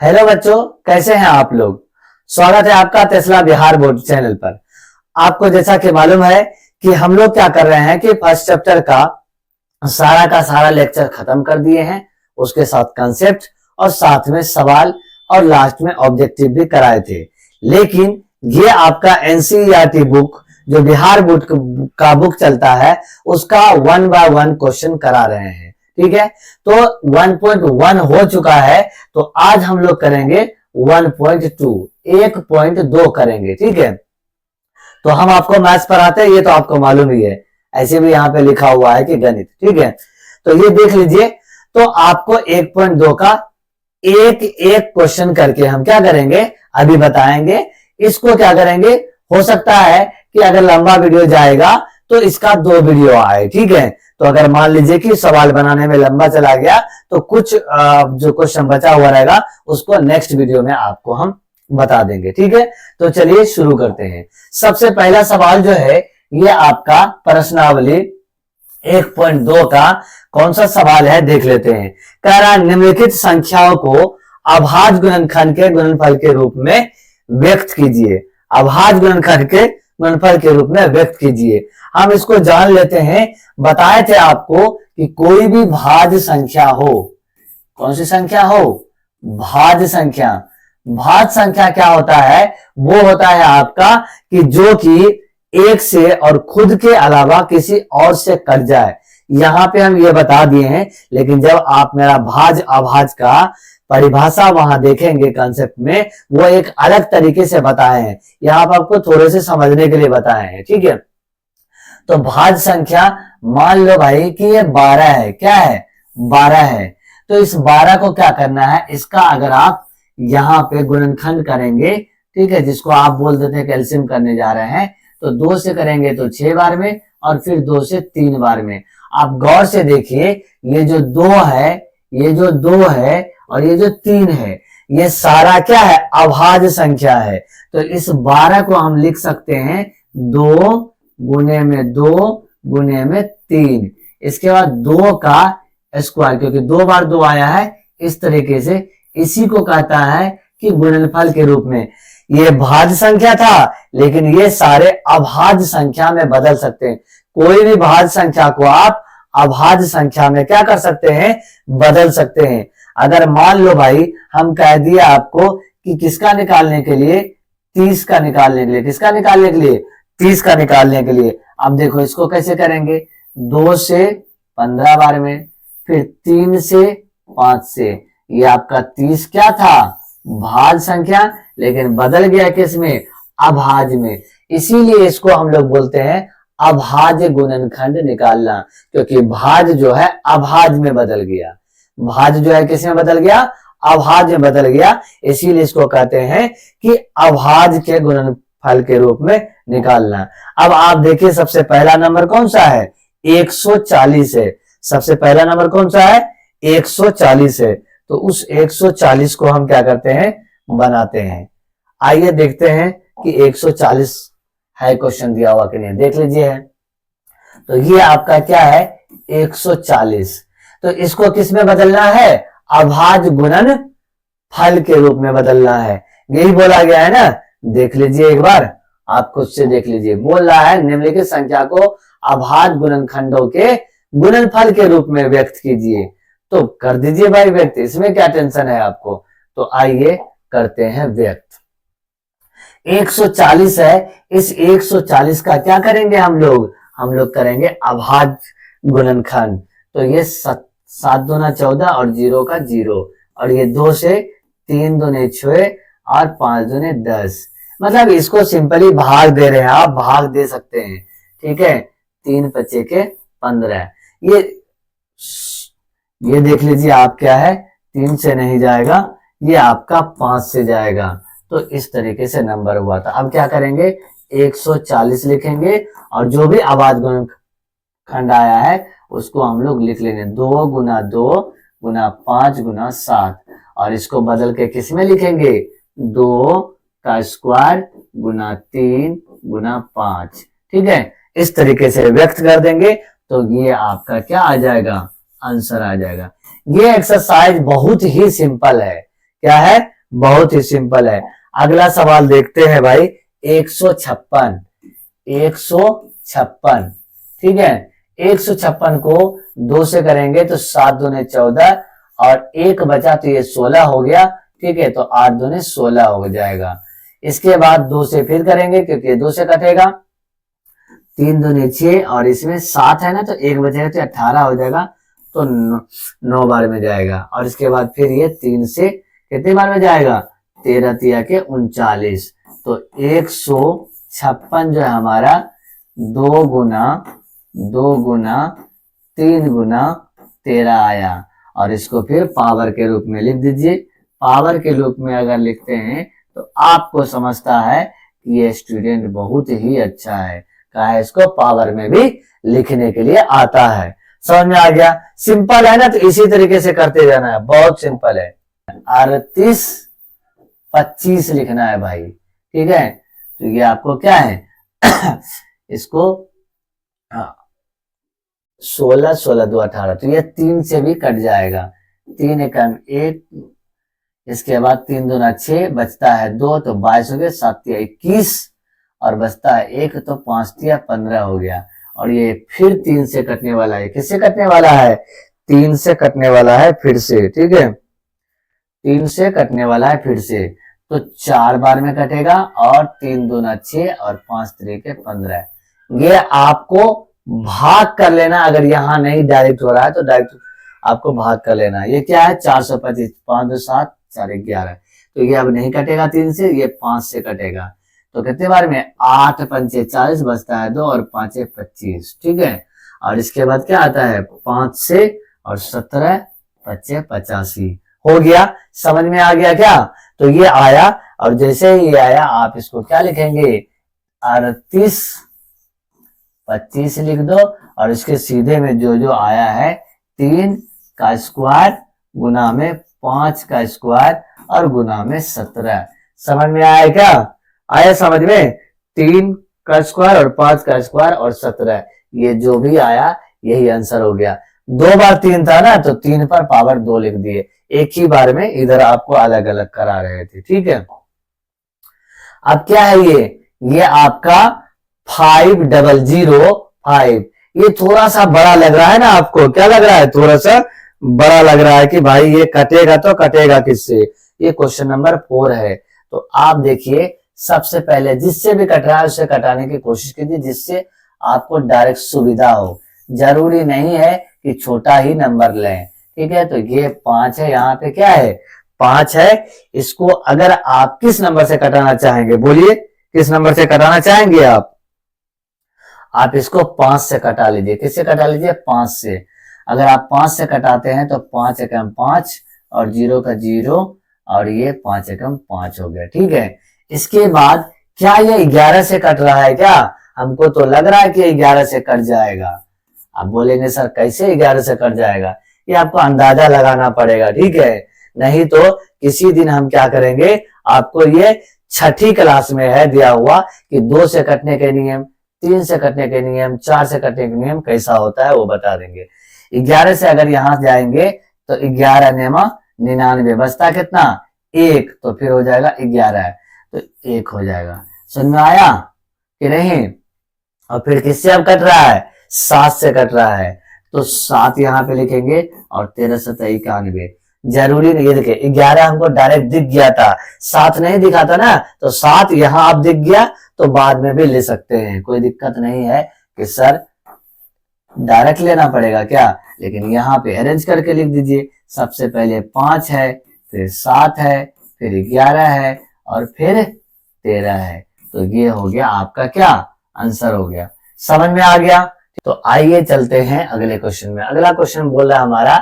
Hello बच्चों, कैसे हैं आप लोग। स्वागत है आपका टेस्ला बिहार बोर्ड चैनल पर। आपको जैसा कि मालूम है कि हम लोग क्या कर रहे हैं कि फर्स्ट चैप्टर का सारा लेक्चर खत्म कर दिए हैं, उसके साथ कंसेप्ट और साथ में सवाल और लास्ट में ऑब्जेक्टिव भी कराए थे। लेकिन ये आपका एनसीईआरटी बुक जो बिहार बोर्ड का बुक चलता है उसका 1 बाय 1 क्वेश्चन करा रहे हैं। ठीक है, तो 1.1 हो चुका है, तो आज हम लोग करेंगे 1.2, 1.2 करेंगे। ठीक है, तो हम आपको मैथ्स पढ़ाते हैं, ये तो आपको मालूम ही है, ऐसे भी यहाँ पे लिखा हुआ है कि गणित। ठीक है, तो ये देख लीजिए। तो आपको 1.2 का एक एक क्वेश्चन करके हम क्या करेंगे अभी बताएंगे। इसको क्या करेंगे, हो सकता है कि अगर लंबा वीडियो जाएगा तो इसका 2 वीडियो आए। ठीक है, तो अगर मान लीजिए कि सवाल बनाने में लंबा चला गया तो कुछ जो क्वेश्चन बचा हुआ रहेगा उसको नेक्स्ट वीडियो में आपको हम बता देंगे। ठीक है, तो चलिए शुरू करते हैं। सबसे पहला सवाल जो है ये आपका प्रश्नावली 1.2 का कौन सा सवाल है देख लेते हैं। कह रहा निम्नलिखित संख्याओं को अभाज्य गुणनखंड के गुणनफल के रूप में व्यक्त कीजिए। अभाज्य गुणनखंड के गुणनफल के रूप में व्यक्त कीजिए। हम इसको जान लेते हैं। बताए थे आपको कि कोई भी भाज्य संख्या हो, कौन सी संख्या हो, भाज्य संख्या। भाज्य संख्या क्या होता है, वो होता है आपका कि जो कि एक से और खुद के अलावा किसी और से कट जाए। यहां पे हम ये बता दिए हैं, लेकिन जब आप मेरा भाज्य अभाज्य का परिभाषा वहां देखेंगे कंसेप्ट में, वो एक अलग तरीके से बताए हैं। यहाँ पर आपको थोड़े से समझने के लिए बताए हैं। ठीक है, तो भाज्य संख्या मान लो भाई कि ये 12 है। क्या है, 12 है। तो इस 12 को क्या करना है, इसका अगर आप यहाँ पे गुणनखंड करेंगे, ठीक है, जिसको आप बोल देते हैं कैल्शियम करने जा रहे हैं, तो 2 से करेंगे तो 6 बार में और फिर 2 से 3 बार में। आप गौर से देखिए, ये जो 2 है, ये जो 2 है और ये जो 3 है, ये सारा क्या है, अभाज्य संख्या है। तो इस 12 को हम लिख सकते हैं 2 गुने में 2 गुने में 3। इसके बाद 2 का स्क्वायर, क्योंकि 2 बार 2 आया है, इस तरीके से इसी को कहता है कि गुणनफल के रूप में। ये भाज्य संख्या था, लेकिन ये सारे अभाज्य संख्या में बदल सकते हैं। कोई भी भाज्य संख्या को आप अभाज्य संख्या में क्या कर सकते हैं, बदल सकते हैं। अगर मान लो भाई हम कह दिए आपको कि किसका निकालने के लिए, 30 का निकालने के लिए, किसका निकालने के लिए, 30 का निकालने के लिए। अब देखो इसको कैसे करेंगे, 2 से 15 बार में, फिर 3 से 5 से। ये आपका 30 क्या था, भाज्य संख्या, लेकिन बदल गया किसमें, अभाज्य में। इसीलिए इसको हम लोग बोलते हैं अभाज्य गुणनखंड निकालना, क्योंकि भाज्य जो है अभाज्य में बदल गया। भाज्य जो है किस में बदल गया, अभाज्य में बदल गया। इसीलिए इसको कहते हैं कि अभाज्य के गुणनफल के रूप में निकालना। अब आप देखिए सबसे पहला नंबर कौन सा है, 140 है। सबसे पहला नंबर कौन सा है, 140 है। तो उस 140 को हम क्या करते हैं, बनाते हैं। आइए देखते हैं कि 140 है क्वेश्चन दिया हुआ कि नहीं, देख लीजिए है। तो ये आपका क्या है, 140। तो इसको किस में बदलना है, अभाज्य गुणन फल के रूप में बदलना है। यही बोला गया है ना, देख लीजिए एक बार, आप खुद से देख लीजिए। बोल रहा है निम्नलिखित संख्या को अभाज्य गुणनखंडों के गुणनफल के रूप में व्यक्त कीजिए। तो कर दीजिए भाई व्यक्त, इसमें क्या टेंशन है आपको। तो आइए करते हैं व्यक्त। 140 है, इस 140 का क्या करेंगे हम लोग करेंगे अभाज्य गुणनखंड। तो ये 7 दूना 14 और 0 का 0, और ये 2 से 3 दूने 6 और 5 दूने 10। मतलब इसको सिंपली भाग दे रहे हैं, आप भाग दे सकते हैं। ठीक है, 3 बचे के 15। ये देख लीजिए आप क्या है, 3 से नहीं जाएगा, ये आपका 5 से जाएगा। तो इस तरीके से नंबर हुआ था। अब क्या करेंगे, 140 लिखेंगे और जो भी अभाज्य गुणनखंड आया है उसको हम लोग लिख लेंगे 2 गुना 2 गुना 5 गुना 7, और इसको बदल के किस में लिखेंगे, 2 का स्क्वायर गुना 3 गुना 5। ठीक है, इस तरीके से व्यक्त कर देंगे तो ये आपका क्या आ जाएगा, आंसर आ जाएगा। ये एक्सरसाइज बहुत ही सिंपल है। क्या है, बहुत ही सिंपल है। अगला सवाल देखते हैं भाई, 156। 156, ठीक है। 156 को 2 से करेंगे तो 7 दूने 14 और 1 बचा तो ये 16 हो गया, ठीक है। तो 8 दूने 16 हो जाएगा। इसके बाद 2 से फिर करेंगे क्योंकि 2 से कटेगा, 3 दूने 6 और इसमें 7 है ना, तो 1 बचेगा तो 18 हो जाएगा, तो 9 बार में जाएगा। और इसके बाद फिर ये 3 से कितने बार में जाएगा, 13 तिया के 39। तो 156 जो है हमारा 2 गुना 3 गुना 13 आया। और इसको फिर पावर के रूप में लिख दीजिए। पावर के रूप में अगर लिखते हैं तो आपको समझता है कि ये स्टूडेंट बहुत ही अच्छा है, कहा है इसको पावर में भी लिखने के लिए आता है। समझ में आ गया, सिंपल है ना, तो इसी तरीके से करते जाना है, बहुत सिंपल है। 38 25 लिखना है भाई, ठीक है। तो ये आपको क्या है इसको 16 16 2 18, तो ये 3 से भी कट जाएगा, 3 एकम 1, इसके बाद 3 दूना 6, बचता है 2 तो 22 हो गया, 7 तिया 21 और बचता है 1 तो 5 तिया 15 हो गया। और ये फिर 3 से कटने वाला है, किससे कटने वाला है, 3 से कटने वाला है फिर से, ठीक है। 3 से कटने वाला है फिर से, तो 4 बार में कटेगा और 3 दूना 6 और 5 तिया 15। ये आपको भाग कर लेना, अगर यहाँ नहीं डायरेक्ट हो रहा है तो डायरेक्ट आपको भाग कर लेना। ये क्या है, 425, 5 2 7 4 11, तो ये अब नहीं कटेगा 3 से, ये 5 से कटेगा। तो कितने बार में, 8 पंचे 40, बचता है 2 और 5 25, ठीक है। और इसके बाद क्या आता है, 5 से और 17 25 85 हो गया। समझ में आ गया क्या, तो ये आया। और जैसे ही ये आया आप इसको क्या लिखेंगे, 38 25 लिख दो और इसके सीधे में जो जो आया है, 3 का स्क्वायर गुना में 5 का स्क्वायर और गुना में 17। समझ में आया क्या, आया समझ में, 3 का स्क्वायर और 5 का स्क्वायर और 17, ये जो भी आया यही आंसर हो गया। 2 बार 3 था ना, तो 3 पर पावर 2 लिख दिए, एक ही बार में इधर आपको अलग अलग करा रहे थे, ठीक है। अब क्या है ये आपका 5005। ये थोड़ा सा बड़ा लग रहा है ना आपको, क्या लग रहा है, थोड़ा सा बड़ा लग रहा है कि भाई ये कटेगा तो कटेगा किससे, ये क्वेश्चन नंबर 4 है। तो आप देखिए, सबसे पहले जिससे भी कट रहा है उससे कटाने की कोशिश कीजिए, जिससे आपको डायरेक्ट सुविधा हो। जरूरी नहीं है कि छोटा ही नंबर लें, ठीक है। तो ये 5 है, यहाँ पे क्या है, 5 है। इसको अगर आप किस नंबर से कटाना चाहेंगे, बोलिए किस नंबर से कटाना चाहेंगे आप इसको 5 से कटा लीजिए। किससे कटा लीजिए, 5 से। अगर आप 5 से कटाते हैं तो 5 एकम 5 और 0 का 0 और ये 5 एकम 5 हो गया, ठीक है। इसके बाद क्या ये 11 से कट रहा है क्या, हमको तो लग रहा है कि 11 से कट जाएगा। आप बोलेंगे सर कैसे 11 से कट जाएगा, ये आपको अंदाजा लगाना पड़ेगा, ठीक है। नहीं तो किसी दिन हम क्या करेंगे, आपको ये 6ठी क्लास में है दिया हुआ कि 2 से कटने के नियम, 3 से कटने के नियम, 4 से कटने के नियम कैसा होता है वो बता देंगे। 11 से अगर यहां जाएंगे तो 11 नेमा 99, बचता कितना, 1, तो फिर हो जाएगा 11, तो 1 हो जाएगा। समझ में आया कि नहीं। और फिर किससे अब कट रहा है, 7 से कट रहा है, तो 7 यहाँ पे लिखेंगे और 13 7 91। जरूरी नहीं, ये देखिए 11 हमको डायरेक्ट दिख गया था, 7 नहीं दिखा था ना, तो 7 यहाँ आप दिख गया तो बाद में भी ले सकते हैं, कोई दिक्कत नहीं है कि सर डायरेक्ट लेना पड़ेगा क्या, लेकिन यहाँ पे अरेंज करके लिख दीजिए। सबसे पहले 5 है, फिर 7 है, फिर 11 है और फिर 13 है, तो ये हो गया आपका क्या आंसर हो गया। समझ में आ गया। तो आइए चलते हैं अगले क्वेश्चन में। अगला क्वेश्चन बोल रहा है हमारा,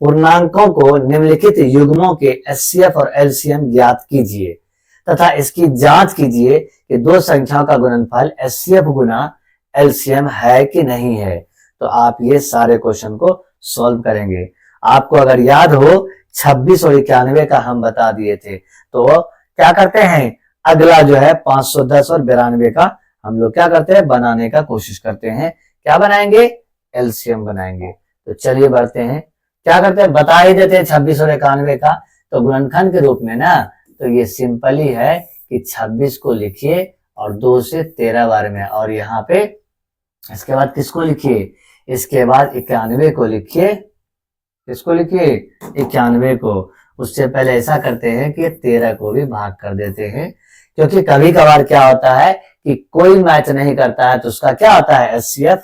पूर्णांकों को निम्नलिखित युग्मों के एचसीएफ और एलसीएम ज्ञात कीजिए तथा इसकी जांच कीजिए कि 2 संख्याओं का गुणनफल एचसीएफ गुना एलसीएम है कि नहीं है। तो आप ये सारे क्वेश्चन को सॉल्व करेंगे। आपको अगर याद हो 26 और 91 का हम बता दिए थे, तो क्या करते हैं, अगला जो है 510 और 92 का हम लोग क्या करते हैं, बनाने का कोशिश करते हैं। क्या बनाएंगे, एलसीएम बनाएंगे। तो चलिए बढ़ते हैं, क्या करते हैं, बता ही देते हैं 26 और 91 का। तो गुणनखंड के रूप में ना, तो ये सिंपल ही है कि 26 को लिखिए और 2 से 13 बार में, और यहाँ पे इसके बाद किसको लिखिए, इसके बाद 91 को लिखिए। किसको लिखिए, 91 को। उससे पहले ऐसा करते हैं कि 13 को भी भाग कर देते हैं, क्योंकि कभी कभार क्या होता है कि कोई मैच नहीं करता है तो उसका क्या होता है, HCF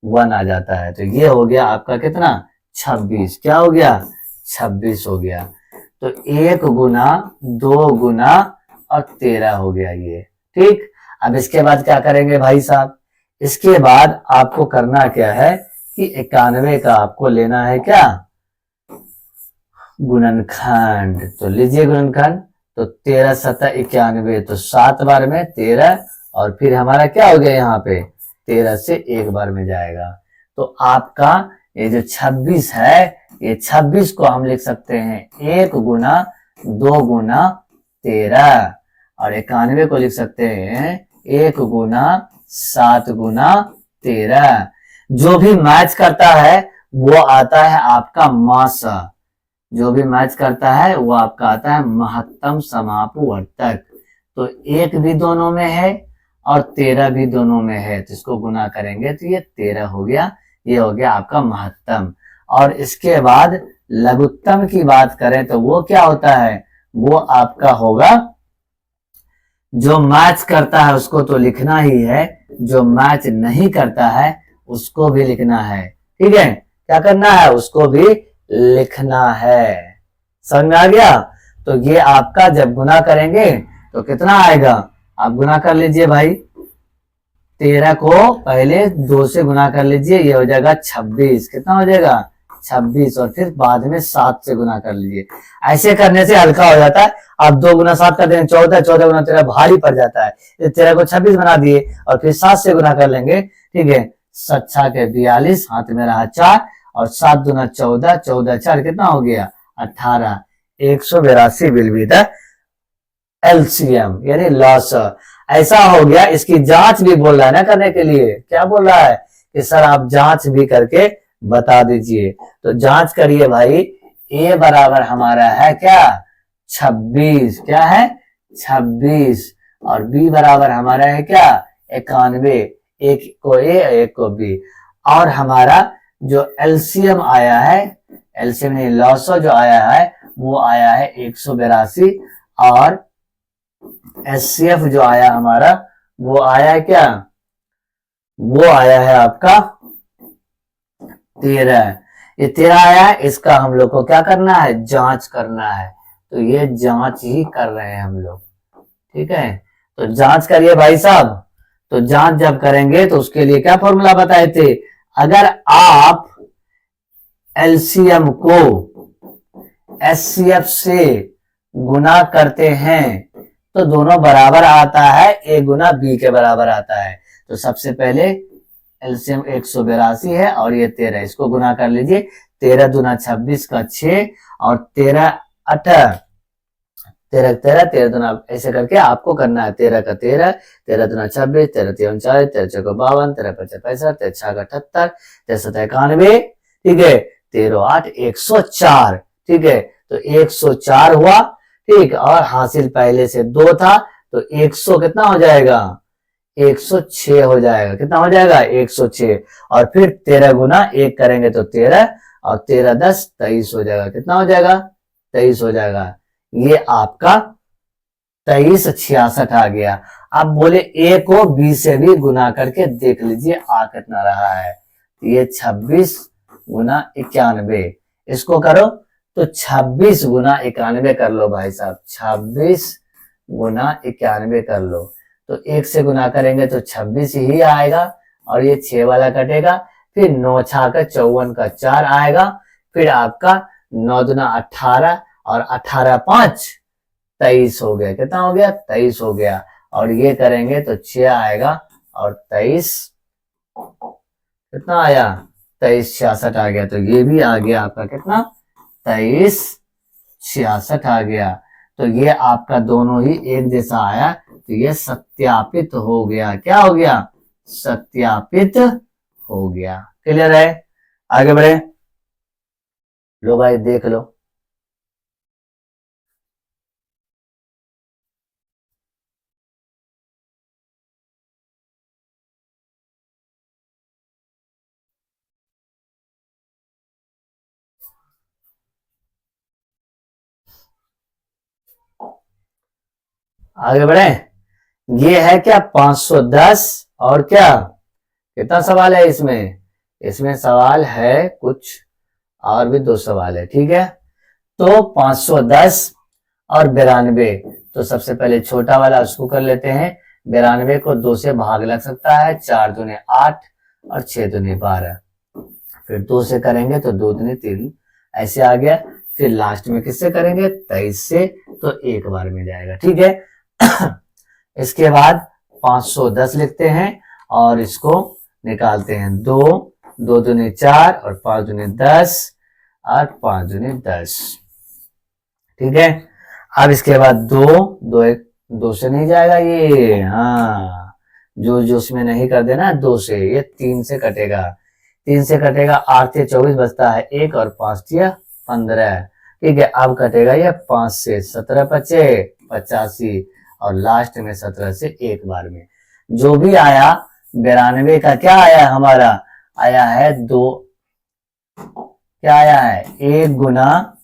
1 आ जाता है। तो ये हो गया आपका कितना, 26। क्या हो गया, 26 हो गया। तो 1 गुना 2 गुना और 13 हो गया ये। ठीक, अब इसके बाद क्या करेंगे भाई साहब, इसके बाद आपको करना क्या है कि 91 का आपको लेना है क्या, गुणनखंड। तो लीजिए गुणनखंड, तो 13 सत्ता 91, तो 7 बार में 13, और फिर हमारा क्या हो गया यहाँ पे, 13 से 1 बार में जाएगा। तो आपका ये जो 26 है, ये 26 को हम लिख सकते हैं 1 गुना 2 गुना 13, और 91 को लिख सकते हैं 1 गुना 7 गुना 13। जो भी मैच करता है वो आता है आपका मासा, जो भी मैच करता है वो आपका आता है महत्तम समापवर्तक। तो 1 भी दोनों में है और 13 भी दोनों में है, तो इसको गुना करेंगे तो ये 13 हो गया। ये हो गया आपका महत्तम। और इसके बाद लघुत्तम की बात करें तो वो क्या होता है, वो आपका होगा, जो मैच करता है उसको तो लिखना ही है, जो मैच नहीं करता है उसको भी लिखना है। ठीक है, क्या करना है, उसको भी लिखना है। समझ में आ गया। तो ये आपका जब गुना करेंगे तो कितना आएगा, आप गुना कर लीजिए भाई। 13 को पहले 2 से गुना कर लीजिए, ये हो जाएगा 26। कितना हो जाएगा, 26, और फिर बाद में 7 से गुना कर लीजिए। ऐसे करने से हल्का हो जाता है। आप 2 गुना 7 कर देंगे 14, 14 गुना 13 भारी पड़ जाता है। 13 को 26 बना दिए और फिर 7 से गुना कर लेंगे। ठीक है, 7 के 42, हाथ में रहा 4, और 7 दूना 14, 14 4 कितना हो गया, 18। 182 विल बी द LCM, यानी लॉस। ऐसा हो गया। इसकी जांच भी बोल रहा है ना करने के लिए, क्या बोल रहा है कि सर आप जांच भी करके बता दीजिए। तो जांच करिए भाई। A बराबर हमारा है क्या, 26, क्या है 26, और B बराबर हमारा है क्या, 91। एक को A, एक को B, और हमारा जो LCM आया है, LCM नहीं लॉसो जो आया है वो आया है 182, और HCF जो आया हमारा वो आया है क्या, वो आया है आपका 13। ये 13 आया है, इसका हम लोग को क्या करना है, जांच करना है। तो ये जांच ही कर रहे हैं हम लोग। ठीक है, तो जांच करिए भाई साहब। तो जांच जब करेंगे तो उसके लिए क्या फॉर्मूला बताए थे, अगर आप LCM को HCF से गुना करते हैं तो दोनों बराबर आता है, A गुना B के बराबर आता है। तो सबसे पहले LCM 182 है और ये 13, इसको गुना कर लीजिए। 13 दूना 26 का 6, और 13 8 13 13 13 दूना, ऐसे करके आपको करना है। 13 का 13, 13 दूना 26, 13 3 40, 13 4 52, 13 5 65, 13 6 78, 13 7 91। ठीक है, 13 8 104। ठीक है, तो 104 हुआ। ठीक, और हासिल पहले से 2 था तो 100 कितना हो जाएगा, 106 हो जाएगा। कितना हो जाएगा, 106। और फिर 13 गुना 1 करेंगे तो 13, और 13 10 23 हो जाएगा। कितना हो जाएगा, 23 हो जाएगा। ये आपका 23 66 आ गया। अब बोले A को B से भी गुना करके देख लीजिए आ कितना रहा है। ये 26 गुना 91, इसको करो तो 26 गुना 91 कर लो भाई साहब, 26 गुना 91 कर लो। तो 1 से गुना करेंगे तो 26 ही आएगा, और ये 6 वाला कटेगा। फिर 9 6 का 54 का 4 आएगा। फिर आपका 9 दूना 18, और 18 5 23 हो गया। कितना हो गया, 23 हो गया। और ये करेंगे तो 6 आएगा, और 23 कितना आया, 23 66 आ गया। तो ये भी आ गया आपका कितना, 23 66 आ गया। तो ये आपका दोनों ही एक जैसा आया, तो ये सत्यापित हो गया। क्या हो गया, सत्यापित हो गया। क्लियर है, आगे बढ़े। लो भाई देख लो। आगे बढ़े। ये है क्या 510 और क्या, कितना सवाल है इसमें, इसमें सवाल है कुछ और भी 2 सवाल है, ठीक है। तो 510 और 92, तो सबसे पहले छोटा वाला उसको कर लेते हैं। 92 को 2 से भाग लग सकता है, 4 दूने 8 और 6 दूने 12, फिर 2 से करेंगे तो 2 दूने 3, ऐसे आ गया। फिर लास्ट में किससे करेंगे, 23 से, तो एक बार में जाएगा, ठीक है। इसके बाद 510 लिखते हैं और इसको निकालते हैं, 2 2 दूने 4 और 5 दूने 10 और 5 दूने 10, ठीक है। अब इसके बाद 2 2 से नहीं जाएगा ये, हाँ, जो उसमें नहीं कर देना 2 से, ये 3 से कटेगा, 3 से कटेगा, 8 से 24 बचता है 1 और 5 दिया 15, ठीक है। अब कटेगा ये 5 से, 17 बचे 85 और लास्ट में 17 से एक बार में जो भी आया 92 का क्या आया हमारा, आया है 2, क्या आया है 1 गुना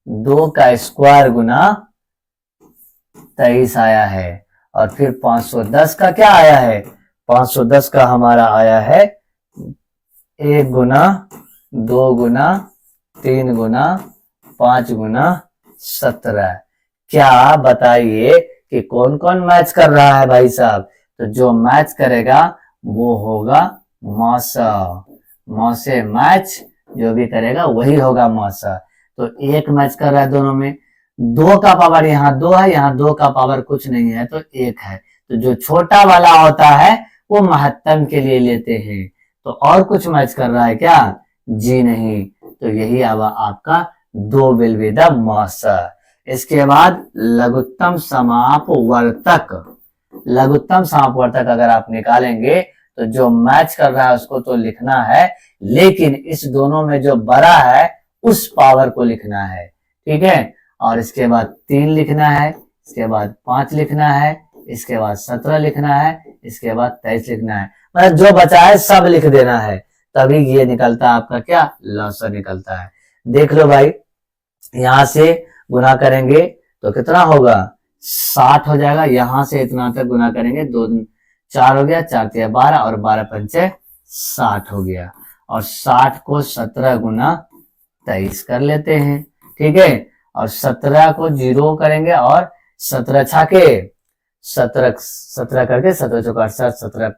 2 का स्क्वायर गुना 23 आया है। और फिर 510 का क्या आया है, 510 का हमारा आया है 1 गुना 2 गुना 3 गुना 5 गुना 17। क्या बताइए कि कौन कौन मैच कर रहा है भाई साहब, तो जो मैच करेगा वो होगा मौसा, मौसे मैच जो भी करेगा वही होगा मौसा। तो एक मैच कर रहा है दोनों में, 2 का पावर यहाँ 2 है, यहाँ 2 का पावर कुछ नहीं है तो 1 है, तो जो छोटा वाला होता है वो महत्तम के लिए लेते हैं। तो और कुछ मैच कर रहा है क्या, जी नहीं, तो यही आवा आपका 2 विल बी द मौसा। इसके बाद लघुत्तम समापवर्तक, लघुत्तम समापवर्तक अगर आप निकालेंगे तो जो मैच कर रहा है उसको तो लिखना है, लेकिन इस दोनों में जो बड़ा है उस पावर को लिखना है, ठीक है। और इसके बाद 3 लिखना है, इसके बाद 5 लिखना है, इसके बाद 17 लिखना है, इसके बाद 23 लिखना है, मतलब जो बचा है सब लिख देना है, तभी ये निकलता है आपका क्या, लौसा निकलता है। देख लो भाई, यहां से गुना करेंगे तो कितना होगा 60 हो जाएगा, यहां से इतना तक गुना करेंगे, 2 4 हो गया, 4 3 12 और 12 पंचे 60 हो गया। और 60 को 17 गुना 23 कर लेते हैं, ठीक है। और 17 को 0 करेंगे और 17 छाके 17 करके 17 चौका 60, 17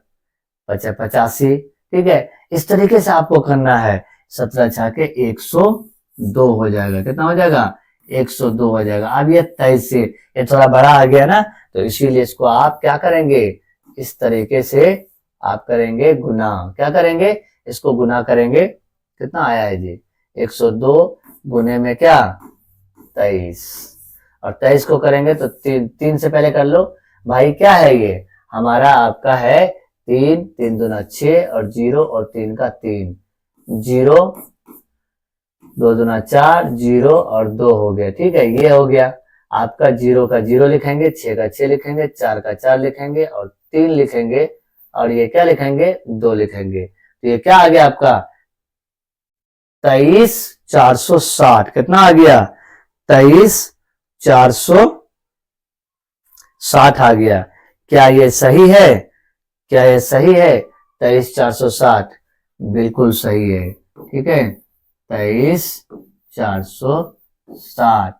पचे 85, ठीक है। इस तरीके से आपको करना है, 17 छाके 102 हो जाएगा, कितना हो जाएगा 102 हो जाएगा। अब ये 23 से ये थोड़ा बड़ा आ गया ना, तो इसीलिए इसको आप क्या करेंगे, इस तरीके से आप करेंगे गुना, क्या करेंगे, इसको गुना करेंगे, कितना आया है जी 102 गुने में क्या 23, और 23 को करेंगे तो 3 से पहले कर लो भाई, क्या है ये हमारा आपका है 3 3 दूना 6 और 0 और 3 का 3, 0 2 दूना 4, 0 और 2 हो गया, ठीक है। ये हो गया आपका, 0 का 0 लिखेंगे, 6 का 6 लिखेंगे, 4 का 4 लिखेंगे और 3 लिखेंगे, और ये क्या लिखेंगे 2 लिखेंगे, तो ये क्या आ गया आपका 23 460, कितना आ गया 23 460 आ गया। क्या ये सही है, क्या ये सही है 23 460, बिल्कुल सही है, ठीक है 23 460,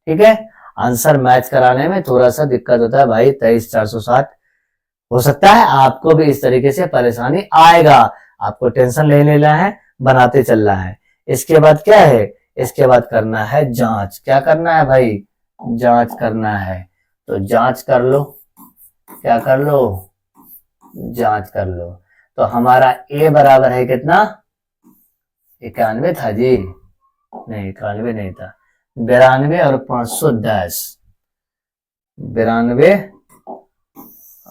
ठीक है। आंसर मैच कराने में थोड़ा सा दिक्कत होता है भाई, 23 460 हो सकता है आपको भी इस तरीके से परेशानी आएगा, आपको टेंशन ले लेना है, बनाते चलना है। इसके बाद क्या है, इसके बाद करना है जांच, क्या करना है भाई, जांच करना है, तो जांच कर लो, क्या कर लो, जांच कर लो। तो हमारा ए बराबर है कितना 91 था जी, नहीं 91 नहीं था, 92 और 510, 92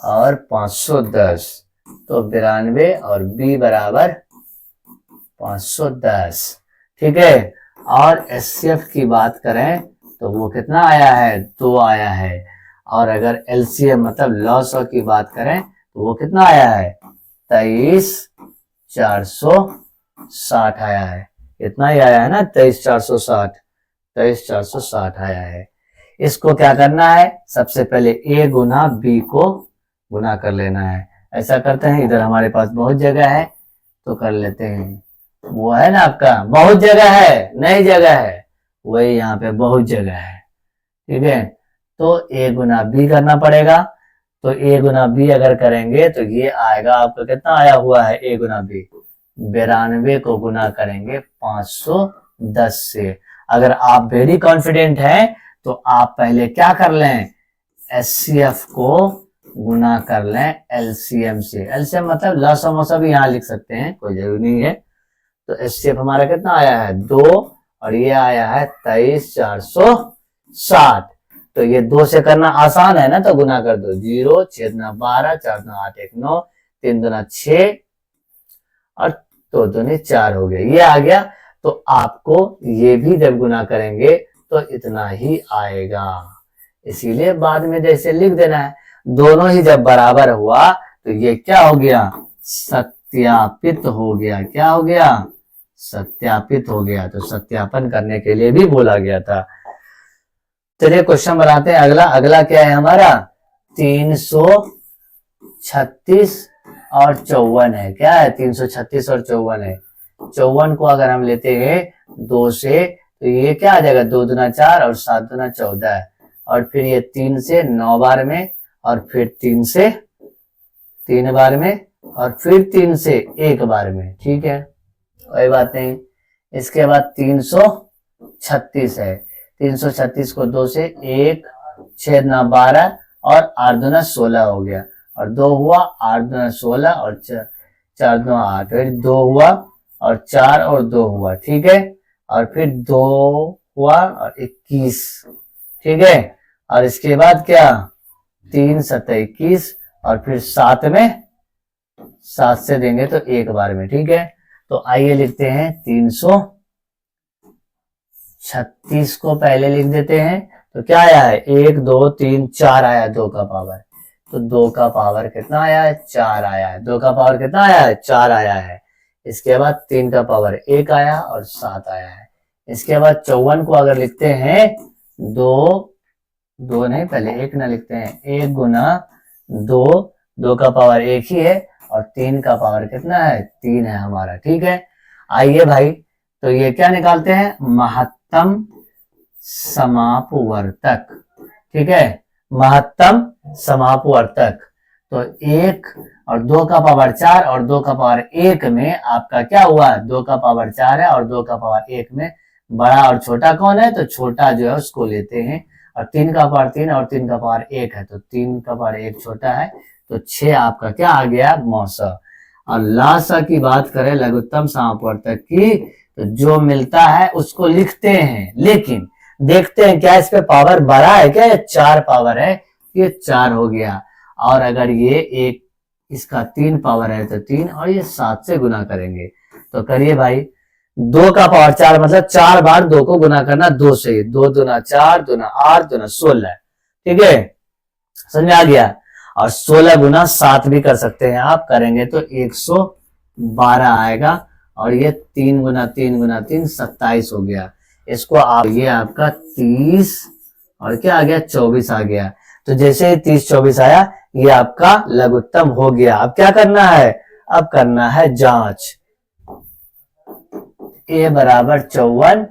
और 510, तो 92 और बी बराबर 510, ठीक है। और एचसीएफ की बात करें तो वो कितना आया है 2 आया है, और अगर एलसीएम मतलब लॉसो की बात करें तो वो कितना आया है 23 460 आया है, इतना ही आया है ना 23 460, 23 460 आया है। इसको क्या करना है, सबसे पहले a गुना b को गुना कर लेना है। ऐसा करते हैं, इधर हमारे पास बहुत जगह है तो कर लेते हैं। वो है ना आपका बहुत जगह है, नई जगह है, वही यहाँ पे बहुत जगह है। ठीक है, तो a गुना b करना पड़ेगा। तो a गुना b अगर करेंगे तो ये आएगा आपका, कितना आया हुआ है a गुना b, 92 को गुना करेंगे 510 से। अगर आप वेरी कॉन्फिडेंट हैं तो आप पहले क्या कर लें, HCF को गुना कर लें LCM से। LCM मतलब लसमोसा भी यहाँ लिख सकते हैं, कोई जरूरी नहीं है। तो HCF हमारा कितना आया है 2 और ये आया है 23460। तो ये 2 से करना आसान है ना, तो गुना कर दो, 0 6 दूना 12 4 दूना 8 1 9 3 दूना 6 और 2 दूनी 4 हो गया, ये आ गया। तो आपको ये भी जब गुना करेंगे तो इतना ही आएगा, इसीलिए बाद में जैसे लिख देना है। दोनों ही जब बराबर हुआ तो ये क्या हो गया, सत्यापित हो गया। क्या हो गया, सत्यापित हो गया। तो सत्यापन करने के लिए भी बोला गया था। चलिए क्वेश्चन बनाते हैं अगला। अगला क्या है हमारा, 336 और 54 है। क्या है, 336 और 54 है। 54 को अगर हम लेते हैं 2 से तो ये क्या आ जाएगा, 2 दूना 4 और 7 दूना 14, और फिर ये 3 से 9 बार में, और फिर 3 से 3 बार में, और फिर 3 से 1 बार में। ठीक है, कोई बात नहीं। इसके बाद 336 है। 336 को 2 से 1 6 दूना 12 और 8 दूना 16 हो गया, और 2 हुआ 8 दूना 16 और 4 दूना 8, फिर 2 हुआ और 4 और 2 हुआ। ठीक है, और फिर 2 हुआ और 21। ठीक है, और इसके बाद क्या, 3 7 21 और फिर 7 में 7 से देंगे तो 1 बार में। ठीक है, तो आइए लिखते हैं 336 को पहले लिख देते हैं। तो क्या आया है, 1 2 3 4 आया, 2 का पावर। तो 2 का पावर कितना आया है, 4 आया है। 2 का पावर कितना आया है, 4 आया है। इसके बाद 3 का पावर 1 आया और 7 आया है। इसके बाद 54 को अगर लिखते हैं 2 नहीं, पहले 1 ना लिखते हैं, 1 गुना 2, 2 का पावर 1 ही है, और 3 का पावर कितना है, 3 है हमारा। ठीक है, आइए भाई, तो ये क्या निकालते हैं, महत्तम समापवर्तक। ठीक है, महत्तम समापवर्तक। तो 1 और 2 का पावर 4 और 2 का पावर 1 में आपका क्या हुआ, 2 का पावर 4 है और 2 का पावर 1 में बड़ा और छोटा कौन है, तो छोटा जो है उसको लेते हैं। और 3 का पावर 3 और 3 का पावर 1 है, तो 3 का पावर 1 छोटा है, तो 6 आपका क्या आ गया, मौसा। और लासा की बात करें लघुत्तम समापवर्तक की, तो जो मिलता है उसको लिखते हैं, लेकिन देखते हैं क्या इस पे पावर बड़ा है क्या, 4 पावर है, ये 4 हो गया। और अगर ये एक इसका 3 पावर है तो 3, और ये 7 से गुना करेंगे। तो करिए भाई, 2 का पावर 4 मतलब 4 बार 2 को गुना करना 2 से, 2 दूना 4 दूना 8 दूना 16। ठीक है, समझ आ गया। और 16 गुना 7 भी कर सकते हैं आप, करेंगे तो 112 आएगा। और ये 3 गुना 3 गुना 3 27 हो गया। इसको आप, ये आपका 30 और क्या आ गया, 24 आ गया। तो जैसे ही 30 24 आया, ये आपका लघुत्तम हो गया। अब क्या करना है, अब करना है जांच। A बराबर 54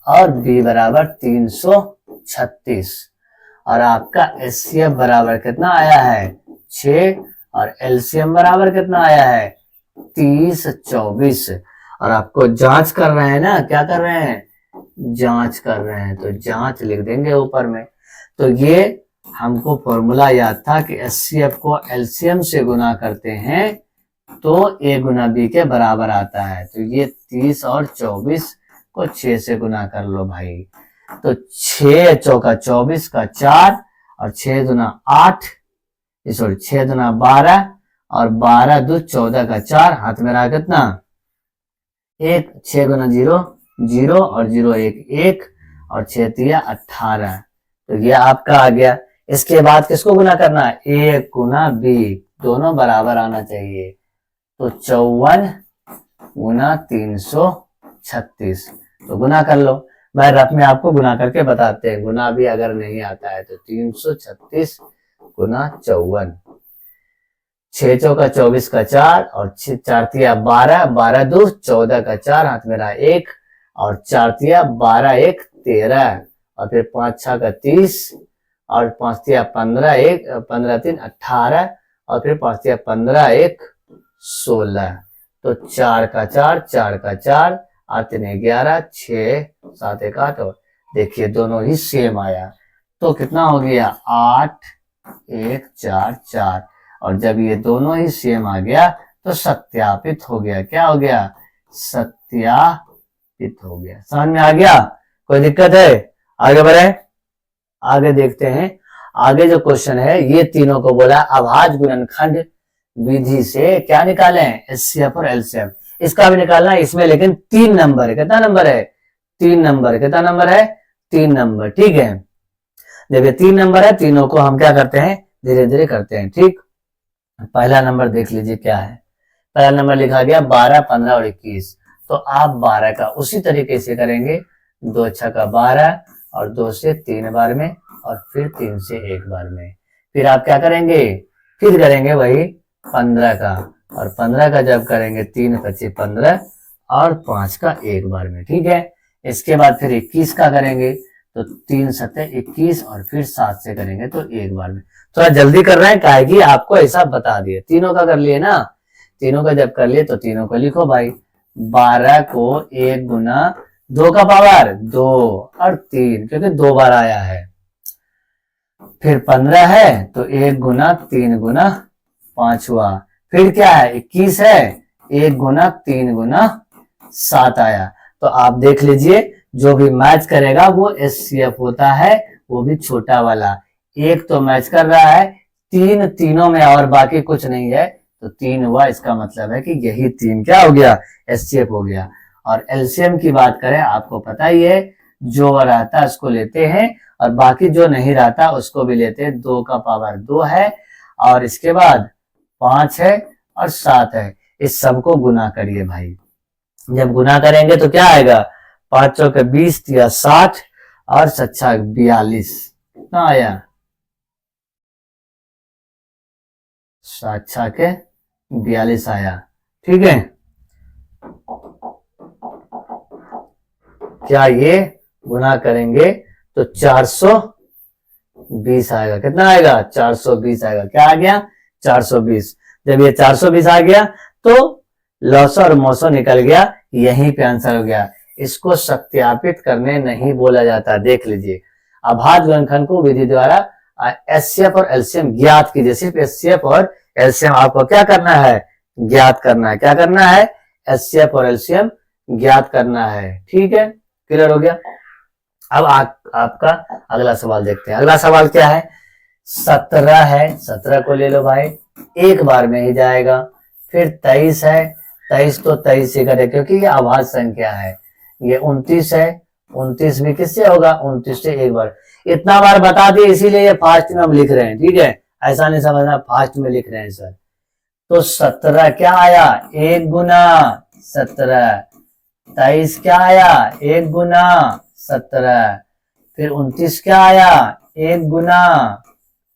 और B बराबर 336, और आपका HCF बराबर कितना आया है, 6, और LCM बराबर कितना आया है, 30 24। और आपको जांच कर रहे हैं ना, क्या कर रहे हैं, जांच कर रहे हैं, तो जांच लिख देंगे ऊपर में। तो ये हमको फॉर्मूला याद था कि HCF को LCM से गुना करते हैं तो A गुना B के बराबर आता है। तो ये 30 और 24 को 6 से गुना कर लो भाई। तो 6 चौका 24 का 4, और 6 दूना 8, सॉरी 6 दूना 12, और 12 दो 14 का 4, हाथ में रहा कितना 1, 6 गुना 0 0 और 0 1 1, और 6 तिया 18। तो ये आपका आ गया। इसके बाद किसको गुना करना है, A गुना B, दोनों बराबर आना चाहिए। तो 54 गुना 336, तो गुना कर लो। भाई रफ में आपको गुना करके बताते हैं, गुना भी अगर नहीं आता है तो 336 गुना 54, 6 चौका 24 का 4 और 4 तिया 12, 12 दो 14 का 4 हाथ में रहा 1 और 4 तिया 12 1 13 और फिर 5 6 का 30 और 5 तिया 15 1 15 3 18 और फिर 5 तिया 15 1 16। तो 4 का 4 4 का 4 8 3 11 6 7 1 8 और देखिए दोनों ही सेम आया तो कितना हो गया 8 1 4 4 और जब ये दोनों ही सेम आ गया तो सत्यापित हो गया। क्या हो गया? सत्यापित हो गया। समझ में आ गया? कोई दिक्कत है? आगे बढ़े, आगे देखते हैं। आगे जो क्वेश्चन है ये तीनों को बोला अभाज्य गुणनखंड विधि से क्या निकालें? एचसीएफ और एलसीएम। इसका भी निकालना है इसमें, लेकिन 3 नंबर है। कितना नंबर है? 3 नंबर। कितना नंबर है? 3 नंबर। ठीक है, जब ये 3 नंबर है तीनों को हम क्या करते हैं? धीरे धीरे करते हैं। ठीक, पहला नंबर देख लीजिए क्या है। पहला नंबर लिखा गया 12 15 और 21। तो आप 12 का उसी तरीके से करेंगे, 2 6 का 12 और 2 से 3 बार में और फिर 3 से 1 बार में। फिर आप क्या करेंगे? फिर करेंगे वही 15 का, और 15 का जब करेंगे 3 25 15 और 5 का 1 बार में। ठीक है, इसके बाद फिर 21 का करेंगे तो 3 7 21 और फिर 7 से करेंगे तो 1 बार में। थोड़ा जल्दी कर रहे हैं काहे कि आपको ऐसा बता दिए। तीनों का कर लिए ना, तीनों का जब कर लिए तो तीनों को लिखो भाई। 12 को 1 गुना 2 का पावर 2 और 3 क्योंकि 2 बार आया है। फिर 15 है तो 1 गुना 3 गुना 5 हुआ। फिर क्या है? 21 है, 1 गुना 3 गुना 7 आया। तो आप देख लीजिए जो भी मैच करेगा वो एचसीएफ होता है, वो भी छोटा वाला। एक तो मैच कर रहा है, 3 तीनों में और बाकी कुछ नहीं है तो 3 हुआ। इसका मतलब है कि यही 3 क्या हो गया? एचसीएफ हो गया। और एलसीएम की बात करें, आपको पता ही है जो रहता है उसको लेते हैं और बाकी जो नहीं रहता उसको भी लेते हैं। 2 का पावर 2 है और इसके बाद 5 है और 7 है। इस सबको गुना करिए भाई। जब गुना करेंगे तो क्या आएगा? 5 चौके 20 या 60 और 7 42। कितना आया? 7 के 42 आया। ठीक है, क्या ये गुना करेंगे तो 420 आएगा। कितना आएगा? 420 आएगा। क्या आ गया? 420। जब ये 420 आ गया तो लॉसो और मोसो निकल गया, यहीं पे आंसर हो गया। इसको सत्यापित करने नहीं बोला जाता। देख लीजिए, अभाज्य गुणनखंड को विधि द्वारा एचसीएफ और एलसीएम ज्ञात कीजिए। सिर्फ एचसीएफ और एलसीएम आपको क्या करना है? ज्ञात करना है। क्या करना है? एचसीएफ और एलसीएम ज्ञात करना है। ठीक है, क्लियर हो गया। अब आपका अगला सवाल देखते हैं। अगला सवाल क्या है? 17 है, 17 को ले लो भाई, एक बार में ही जाएगा। फिर 23 है, 23 तो 23 से करे क्योंकि ये अभाज्य संख्या है। ये 29 है, 29 भी किससे होगा? 29 से एक बार। इतना बार बता दिए इसीलिए ये फास्ट में हम लिख रहे हैं। ठीक है, ऐसा नहीं समझना फास्ट में लिख रहे हैं सर। तो 17 क्या आया? 1 गुना 17। 23 क्या आया? 1 गुना 17। फिर 29 क्या आया? 1 गुना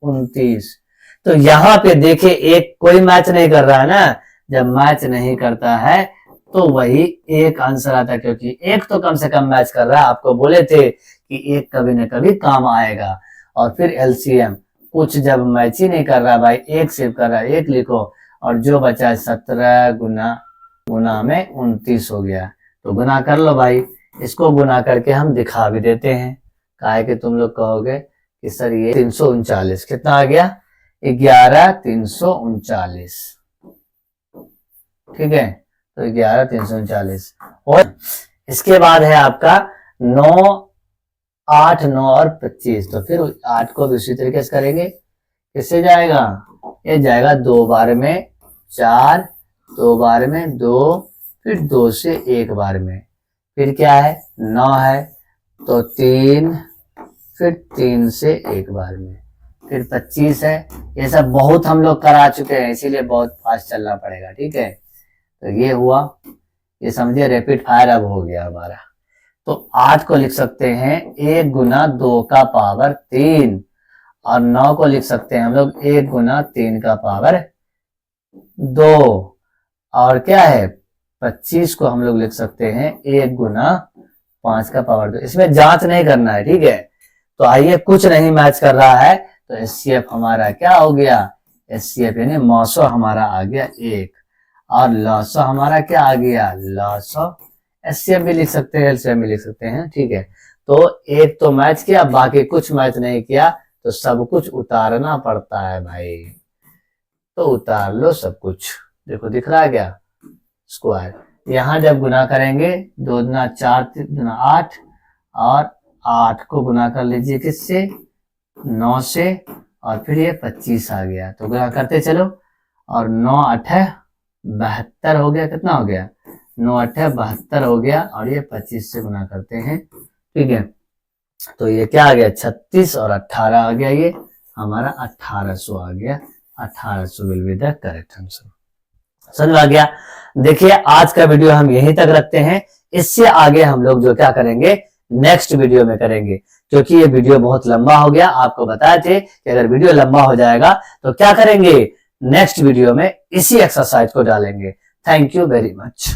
29। तो यहाँ पे देखिए एक कोई मैच नहीं कर रहा है ना। जब मैच नहीं करता है तो वही एक आंसर आता है, क्योंकि एक तो कम से कम मैच कर रहा है। आपको बोले थे कि एक कभी न कभी काम आएगा। और फिर एलसीएम कुछ जब मैच ही नहीं कर रहा भाई, एक सेव कर रहा है, एक लिखो और जो बचा है 17 गुना में 29 हो गया। तो गुना कर लो भाई। इसको गुना करके हम दिखा भी देते हैं, काहे कि तुम लोग कहोगे कि सर ये 339 कितना आ गया? 11 339। ठीक है, तो 11 339। और इसके बाद है आपका 9 8 9 और 25। तो फिर 8 को भी उसी तरीके से करेंगे। किससे जाएगा? ये जाएगा 2 बार में 4, 2 बार में 2, फिर 2 से 1 बार में। फिर क्या है? 9 है तो 3, फिर 3 से 1 बार में। फिर 25 है। ये सब बहुत हम लोग करा चुके हैं, इसीलिए बहुत फास्ट चलना पड़ेगा। ठीक है, तो ये हुआ, ये समझिए रैपिड फायर अब हो गया हमारा। तो 8 को लिख सकते हैं 1 गुना 2 का पावर 3, और 9 को लिख सकते हैं हम लोग 1 गुना 3 का पावर 2, और क्या है 25 को हम लोग लिख सकते हैं 1 गुना 5 का पावर 2। इसमें जांच नहीं करना है, ठीक है। तो आइए, कुछ नहीं मैच कर रहा है, तो एचसीएफ हमारा क्या हो गया, एचसीएफ यानी मौसो हमारा आ गया 1, और लॉसो हमारा क्या आ गया, लॉसो। एचसीएफ भी लिख सकते हैं, एलसीएम भी लिख सकते हैं, ठीक है। तो एक तो मैच किया, बाकी कुछ मैच नहीं किया, तो सब कुछ उतारना पड़ता है भाई। तो उतार लो सब कुछ। देखो दिख रहा है क्या, स्क्वायर। यहां जब गुना करेंगे 2 दूना 4 3 दूना 8, और 8 को गुना कर लीजिए किससे, 9 से, और फिर ये 25 आ गया। तो गुना करते चलो, और 9 8 72 हो गया। कितना हो गया, 9 8 72 हो गया, और ये 25 से गुना करते हैं, ठीक है। तो ये क्या आ गया, 36 और 18 आ गया, ये हमारा 1800 आ गया। 1800 will be the correct answer. समझ आ गया। देखिए, आज का वीडियो हम यहीं तक रखते हैं। इससे आगे हम लोग जो क्या करेंगे, नेक्स्ट वीडियो में करेंगे, क्योंकि ये वीडियो बहुत लंबा हो गया। आपको बताए थे कि अगर वीडियो लंबा हो जाएगा तो क्या करेंगे, नेक्स्ट वीडियो में इसी एक्सरसाइज को डालेंगे। Thank you very much.